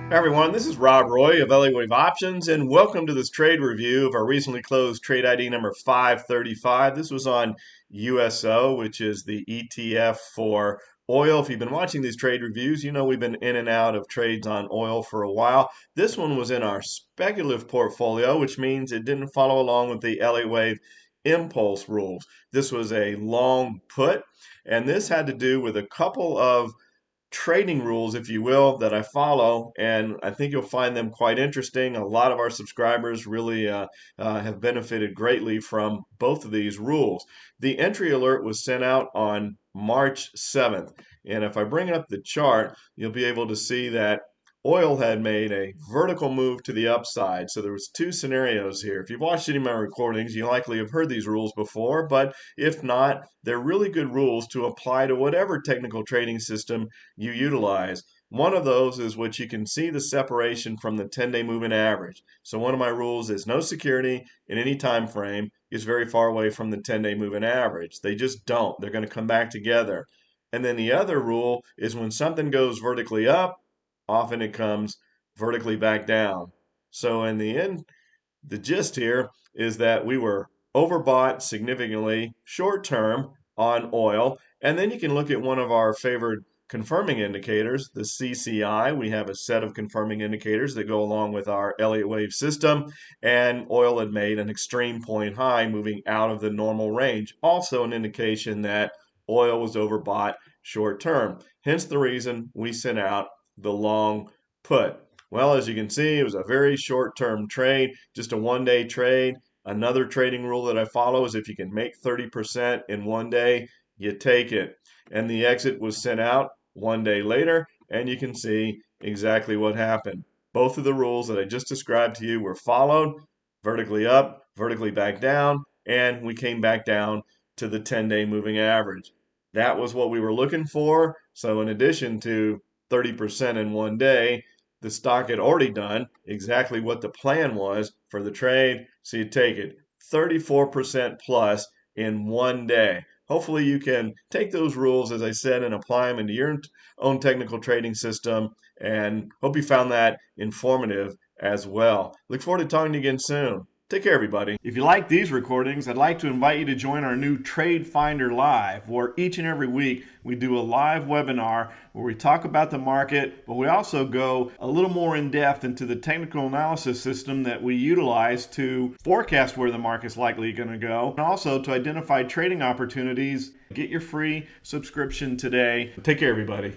Hey everyone, this is Rob Roy of Elliott Options, and welcome to this trade review of our recently closed trade ID number 535. This was on USO, which is the ETF for oil. If you've been watching these trade reviews, you know we've been in and out of trades on oil for a while. This one was in our speculative portfolio, which means it didn't follow along with the Elliott Wave impulse rules. This was a long put, and this had to do with a couple of trading rules, if you will, that I follow, and I think you'll find them quite interesting. A lot of our subscribers really have benefited greatly from both of these rules. The entry alert was sent out on March 7th, and if I bring up the chart, you'll be able to see that oil had made a vertical move to the upside. So there was two scenarios here. If you've watched any of my recordings, you likely have heard these rules before, but if not, they're really good rules to apply to whatever technical trading system you utilize. One of those is what you can see the separation from the 10-day moving average. So one of my rules is no security in any time frame is very far away from the 10-day moving average. They just don't. They're going to come back together. And then the other rule is when something goes vertically up, often it comes vertically back down. So in the end, the gist here is that we were overbought significantly short term on oil. And then you can look at one of our favored confirming indicators, the CCI. We have a set of confirming indicators that go along with our Elliott wave system. And oil had made an extreme point high, moving out of the normal range. Also, an indication that oil was overbought short term. Hence the reason we sent out the long put. Well, as you can see, it was a very short-term trade, just a one-day trade. Another trading rule that I follow is if you can make 30% in one day, you take it. And the exit was sent out one day later, and you can see exactly what happened. Both of the rules that I just described to you were followed, vertically up, vertically back down, and we came back down to the 10-day moving average. That was what we were looking for. So in addition to 30% in one day, the stock had already done exactly what the plan was for the trade. So you take it 34% plus in one day. Hopefully, you can take those rules, as I said, and apply them into your own technical trading system. And hope you found that informative as well. Look forward to talking to you again soon. Take care, everybody. If you like these recordings, I'd like to invite you to join our new Trade Finder Live, where each and every week we do a live webinar where we talk about the market, but we also go a little more in depth into the technical analysis system that we utilize to forecast where the market's likely going to go, and also to identify trading opportunities. Get your free subscription today. Take care, everybody.